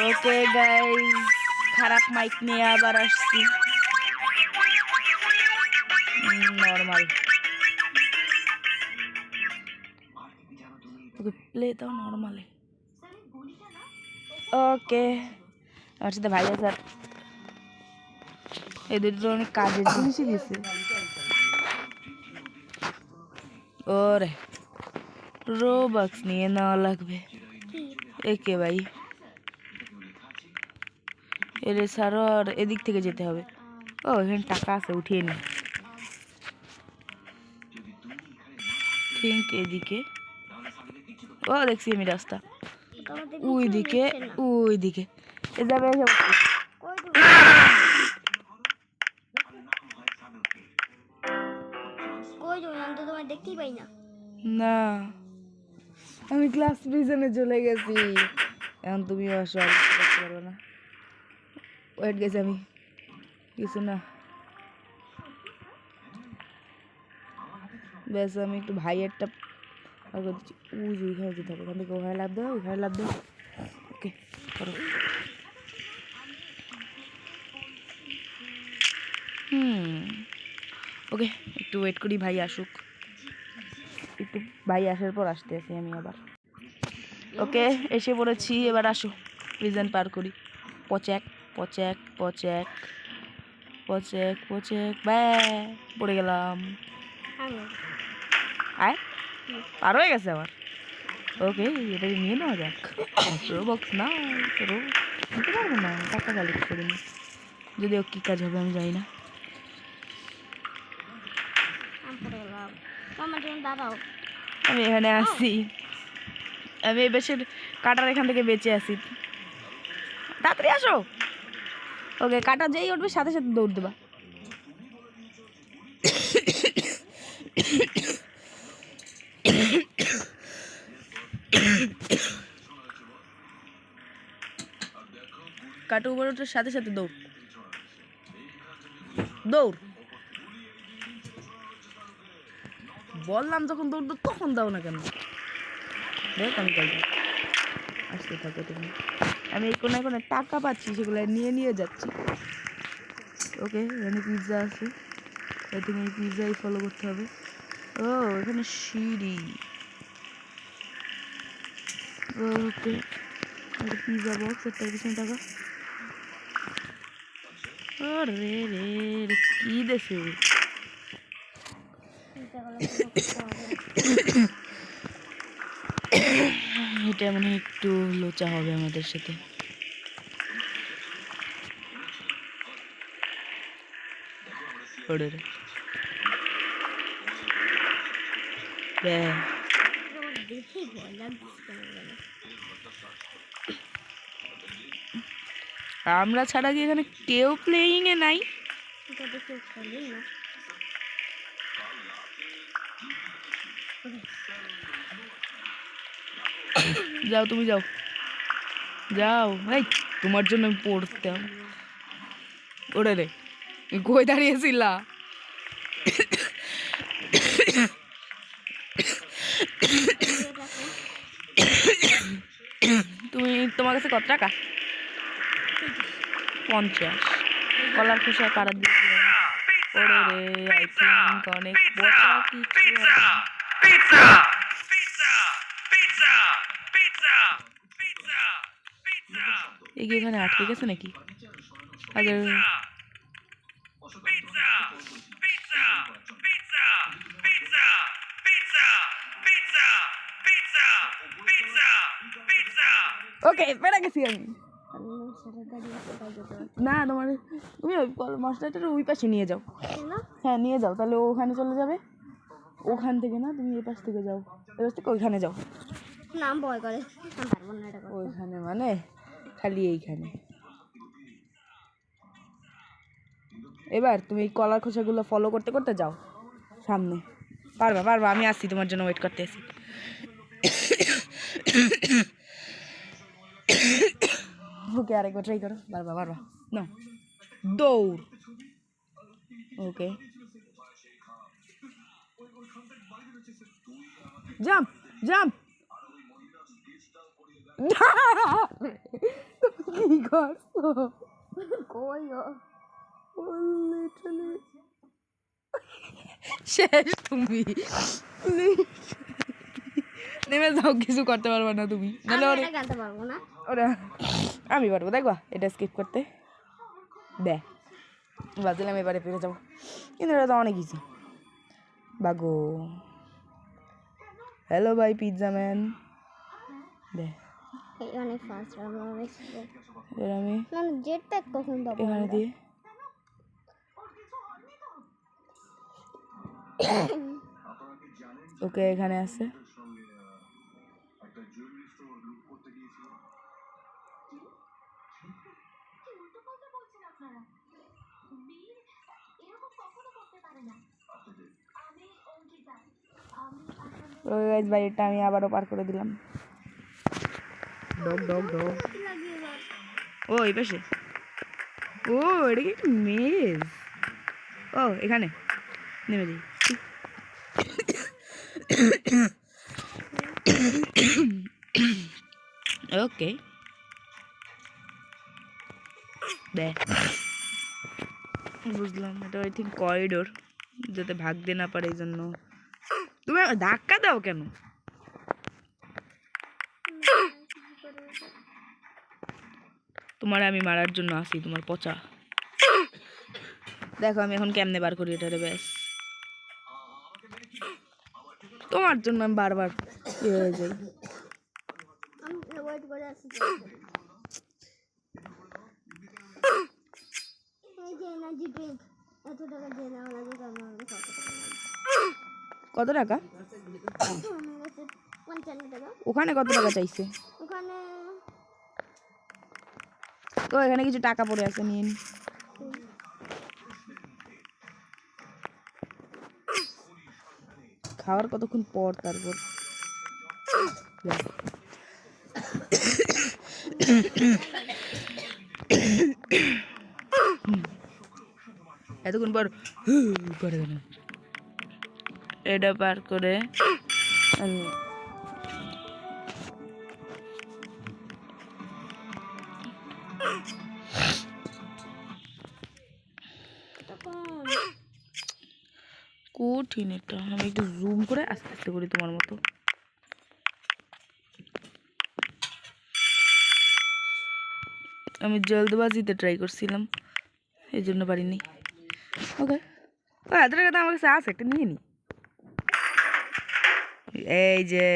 Okay guys, খারাপ mic নিয়ে আবার আসছি। নর্মাল ওকে প্লে দাও নর্মালে। ওকে আমার সাথে ভাইয়া স্যার এই দুটো অনেক কাজের জিনিসই দিচ্ছে। ওরে রোবক্স নিয়ে নেওয়া লাগবে। একে ভাই এরে সারো, আর এদিক থেকে যেতে হবে। ও এখানে টাকা আছে, উঠিয়ে নি। থিঙ্ক এদিকে। ও দেখছি আমি রাস্তা ওই দিকে, ওই দিকে এ যাবে। দেখতেই পাই না। না আমি ক্লাস প্রিজনে চলে গেছি, এখন তুমিও আসো, আর কিছু করতে পারবো না। ওয়েট গেছি আমি, কিছু না। ব্যাস আমি একটু ভাইয়েরটা ওই যে ওইখানে যেতে হবে, ওখান থেকে ওখানে লাভ দেবো, ওইখানে লাভ দেবো। ওকে করো। ওকে একটু ওয়েট করি, ভাই আসুক। একটু ভাই আসার পর আসতে আসি আমি আবার। ওকে এসে পড়েছি, এবার আসো প্রিজন পার করি। পচেক পচেক পচেক পচেক পচেক ব্যা পড়ে গেলাম। আয় পার হয়ে গেছে আবার। ওকে এটা নিয়ে নেওয়া যাক। রোবক্স না নিতে পারবো না, টাকা কালেক্ট করে নি। যদিও কী কাজ হবে আমি জানি না। আমি এখানে আসি, আমি এই বেশি কাটার এখান থেকে বেঁচে আসি। তাড়াতাড়ি আসো। ওকে কাটা যেই উঠবে সাথে সাথে দৌড় দেবা। কাটা উপর ওঠার সাথে সাথে দৌড় দৌড়। বললাম যখন দৌড় তখন দাও না কেন? দেখ আমি বলবো আসতে থাকো তুমি। আমি এই কোনায় কোনায় টাকা পাচ্ছি, সেগুলো নিয়ে নিয়ে যাচ্ছি। ওকে এখানে পিৎজা আছে, এখানে এই পিৎজাই ফলো করতে হবে। ও এখানে সিঁড়ি। ওকে পিৎজা বক্স, এটার পিছনে টাকা। রে রে কি দেশে এটা মনে হয় একটু লোচা হবে আমাদের সাথে। আমরা ছাড়া কি এখানে কেউ প্লেয়িং এ নাই? যাও তুমি যাও যাও, এই তোমার জন্য আমি পড়তাম। ওরে রে কই দাঁড়িয়েছিলা? তুমি তোমার কাছে কত টাকা? 50। কলার খোসা কারা দিতে হবে? ওরে রে আই থিঙ্ক অনেক বোকা কিছু। এখানে আটকে গেছে নাকি? আগে ওকে পেরে গেছি আমি। না তোমার তুমি মশলাটা ওই পাশে নিয়ে যাও। হ্যাঁ নিয়ে যাও, তাহলে ওখানে চলে যাবে। ওখান থেকে না, তুমি এই পাশ থেকে যাও, এই পাশ থেকে ওইখানে যাও। নাম ভয় করে ওইখানে মানে খালি এইখানে। এবার তুমি এই কলার খোসাগুলো ফলো করতে করতে যাও সামনে। পারবা পারবা, আমি আসছি তোমার জন্য, ওয়েট করতে আসি। ওকে আরেকবার ট্রাই করো, পারবা পারবা না দৌড়। ওকে জাম্প জাম্প। করছো কই ও লিটারালি শেষ তুমি নেমে যাও, কিছু করতে পারবে না তুমি। নাহলে আমি ওরে এটা গানতে পারবো না। ওরা আমি পারবো, দেখবা এটা স্কিপ করতে দে বাজলাম, এবারে পেরে যাবো, কিন্তু এটা তো অনেক ইজি। বাগো হ্যালো ভাই পিৎজা ম্যান দে। এই অনেক ফাস্ট, আমরা অনেক slow। এবার আমি মানে জেট প্যাক কখন পাবো এখানে আমরা? দিয়ে ওকে এখানে আছে। বাড়িটা আমি আবারও পার করে দিলাম। ডগ ডগ ডগ ও এই পাশে, ও এটা কি একটা মেজ, ও এখানে নেমে যাই। ওকে দে বুঝলাম, এটা আই থিঙ্ক করিডোর, যাতে ভাগতে না পারে এই জন্য। তুমি ধাক্কা দাও কেন? তোমার আমি মারার জন্য আসি, তোমার পচা। দেখো আমি এখন কেমনে বার করি এটারে, ব্যাস তোমার জন্য আমি বারবার ইয়ে হয়ে যাই। আমি ওয়েট করে আছি। এই যে এনার্জি ড্রিঙ্ক এত টাকা দিয়ে নেওয়া লাগে কেন? আমাকে কত টাকা? আমার কাছে 55 টাকা। ওখানে কত টাকা চাইছে? ওখানে তো এখানে কিছু টাকা পড়ে আছে, নিয়ে নি। খাওয়ার কতক্ষণ পর তারপর এতক্ষণ পর করে গেল। এটা পার করে আমি কঠিন এটা, আমি একটু জুম করে আস্তে আস্তে করি তোমার মতো। আমি জলদবাজিতে ট্রাই করছিলাম, এই জন্য পারিনি। ওকে ও এত টাকা তো আমার কাছে আছে, একটা নিয়ে নি। এই যে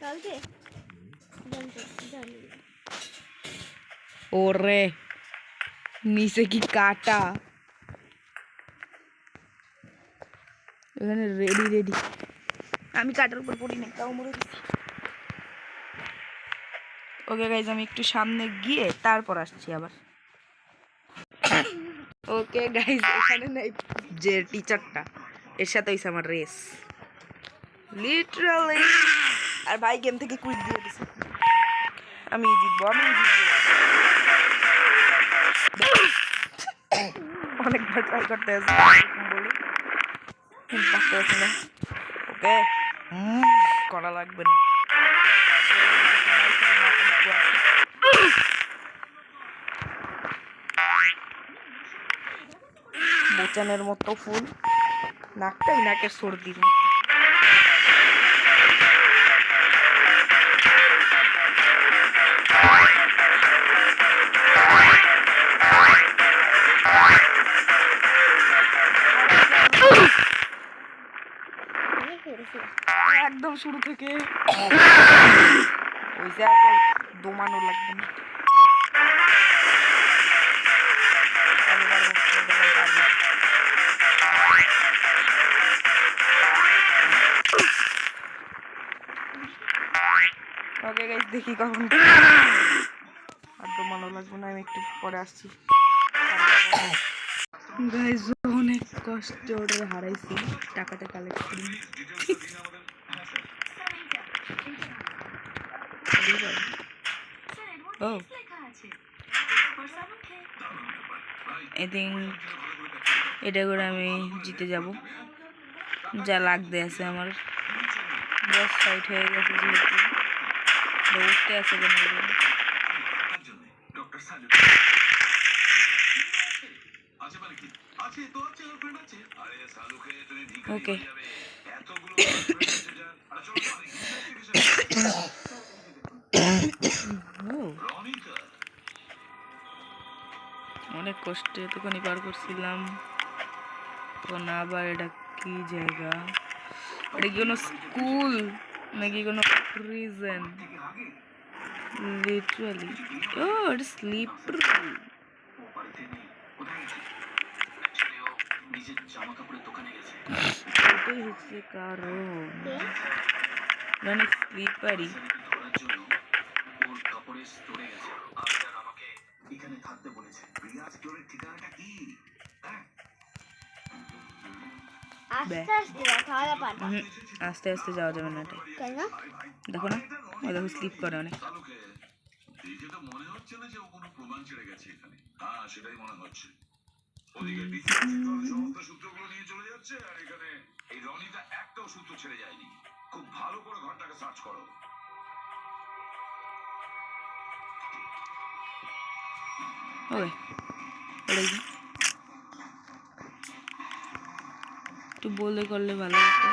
চলছে জানি ওরে নিচে কি কাটা, এখানে রেডি রেডি। আমি কাটার উপর পড়ি না, তাও মরে গেছি। ওকে গাইজ আমি একটু সামনে গিয়ে তারপর আসছি আবার। ওকে গাইজ এখানে নাই যে টিচারটা, এর সাথে হয়েছে আমার রেস লিটারালি। আর ভাই গেম থেকে কুইট দিয়ে দিছে, আমি জিতবো আমি জিতবো। অনেকবার ট্রাই করতে আসি বলে পারতে আসি না। ওকে করা লাগবে না। বোচানের মতো ফুল, নাকটাই নাকের সর্দির মতো। একদম শুরু থেকে ওই যে দোমানো লাগবে না। ওকে গাইস দেখি কখন আর দোমানো লাগবে না, আমি একটু পরে আসছি। গাইস অনেক কষ্টে অর্ডার হারাইছি, টাকাটা কালেক্ট করি। Oh, I think এটা করে আমি জিতে যাব, যা লাগতে আছে আমার। বস ফাইট হয়ে গেছে যেহেতু, উঠতে আছে কেন? ওকে অনেক কষ্টে এতখানি পার করছিলাম। তখন আবার এটা কি জায়গা? এটা কি কোনো স্কুল নাকি কোনো প্রিজন? লিটারালি ও এটা স্লিপার। এটাই হচ্ছে কারণ মানে স্লিপারই। আস্তে আস্তে যাও, তাহলে পারবা। আস্তে আস্তে যাওয়া যাবে না, এটা কেন? দেখো না, ওই দেখো স্লিপ করে অনেক। দেখে তো মনে হচ্ছে না যে ও কোনো প্রমাণ ছেড়ে গেছে এখানে। হ্যাঁ, সেটাই মনে হচ্ছে। ওদিকে ডিসি সমস্ত সূত্রগুলো নিয়ে চলে যাচ্ছে, আর এখানে এই রনিটা একটাও সূত্র ছেড়ে যায়নি। খুব ভালো করে ঘরটাকে সার্চ করো। ওকে ওটাই কি একটু বললে করলে ভালো হতো।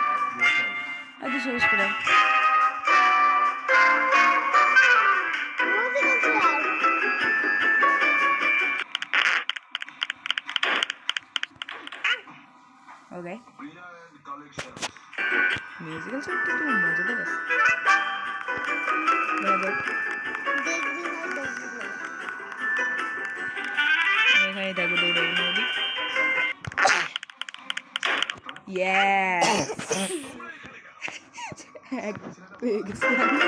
এত শেষ করে ওকে মিউজিক্যাল সেটটা তো মজাদার আছে। আমি এখানে থাকবো, দৌড়াবো নদী। ইয়েস পেয়ে গেছি আমি।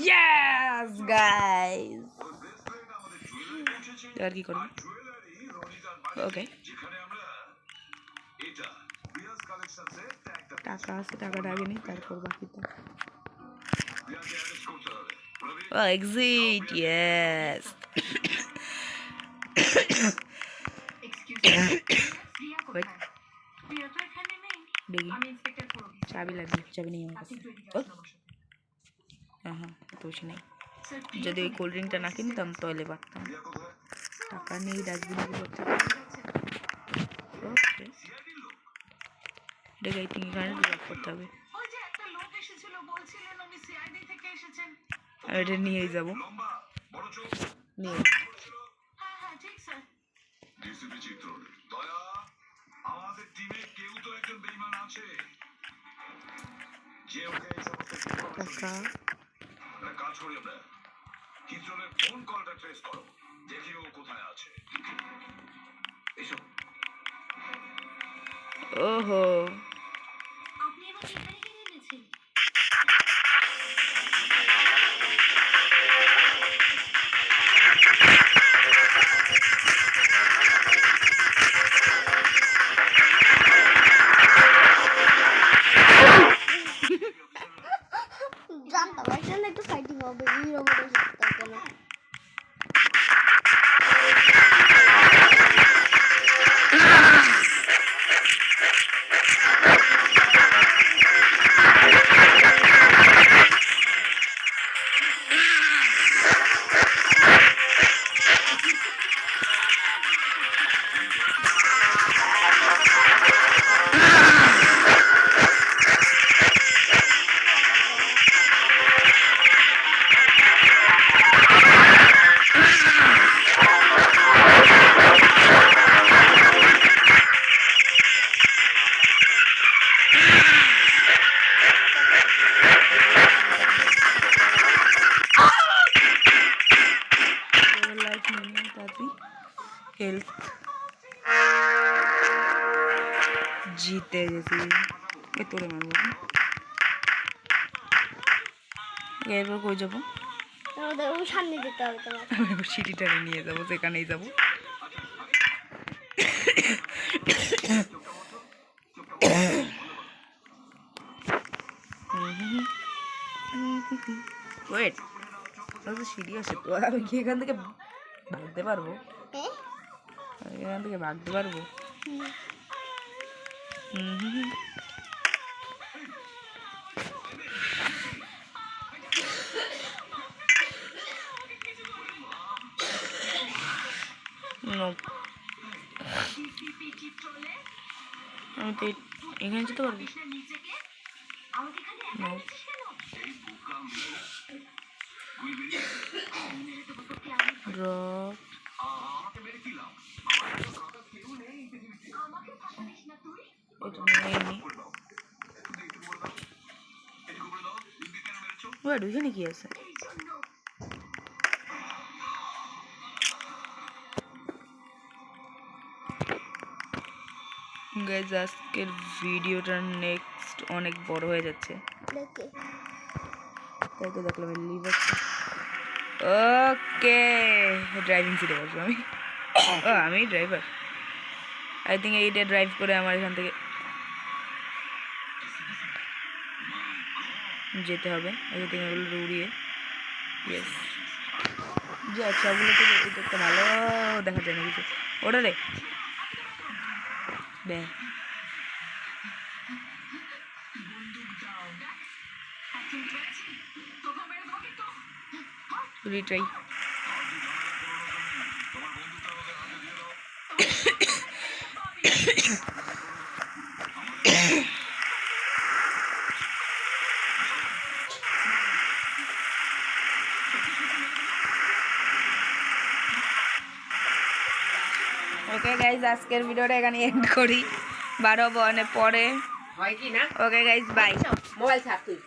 Yes, guys. আর কি করবো? ওকে টাকা আছে, টাকাটা আগে নেই, তারপর বাকিটা। Oh, exit, yes. Wait. দেখি চাবি লাগবে, চাবি নেই আমার কাছে। হ্যাঁ হ্যাঁ, তো বেশি নেই। যদি ওই কোল্ড ড্রিঙ্কটা না কিনতাম তাহলে পারতাম। টাকা নেই, ডাস্টবিনে করতে। ওকে এটাকে আই থিঙ্ক এখানে ড্রপ করতে হবে। আমি এটা নিয়েই যাবো, নিয়ে আমাদের টিমে কেউ তো একজন বেঈমান আছে যে ওকে এই সমস্ত টাকা কাজ করি আমরা। কিশোরের ফোন কলটা ট্রেস করো, দেখি ও কোথায় আছে। এসো। ওহো আপনি আমাকে এখানে কেন এনেছেন? জানতাম এখানে একটু ফাইটিং হবে, এই রোবটের সাথে না। হেল্প জিতে গেছি। এ তোরে মারবো, এরপর কই যাবো? ওই সামনে যেতে হবে তোমার। আমি সিঁড়িটারে নিয়ে যাবো, সেখানেই যাবো। ওয়েট, তো সিঁড়ি আছে তো, আমি কি এখান থেকে ভাগতে পারবো? হ্যাঁ আমি এখান থেকে ভাগতে পারবো? হুম হুম হুম। Nope. আমি তো এখানে যেতে পারবো? Nope. Drop. এটা নিয়ে নি। ওয়েট, ওইখানে কি আছে? গাইজ, আজকের ভিডিওটা নেক্সট অনেক বড় হয়ে যাচ্ছে, দেখে তাই তো দেখলাম লিভার। ওকে, ড্রাইভিং সিটে বসবো আমি। ও, আমি ড্রাইভার। আই থিঙ্ক এইটা ড্রাইভ করে আমার এখান থেকে যেতে হবে। আই থিঙ্ক এগুলো উড়িয়ে, ইয়েস, যে আচ্ছা ওগুলো থেকে এটা একটা ভালো দেখা যায় না কিছু। ওটা রে দেখ, রিট্রাই। ওকে গাইজ, আজকের ভিডিওটা এখানে এন্ড করি। 12 পরে। হয় কি না ওকে গাইজ, বাই। মোবাইল ছাড় তুই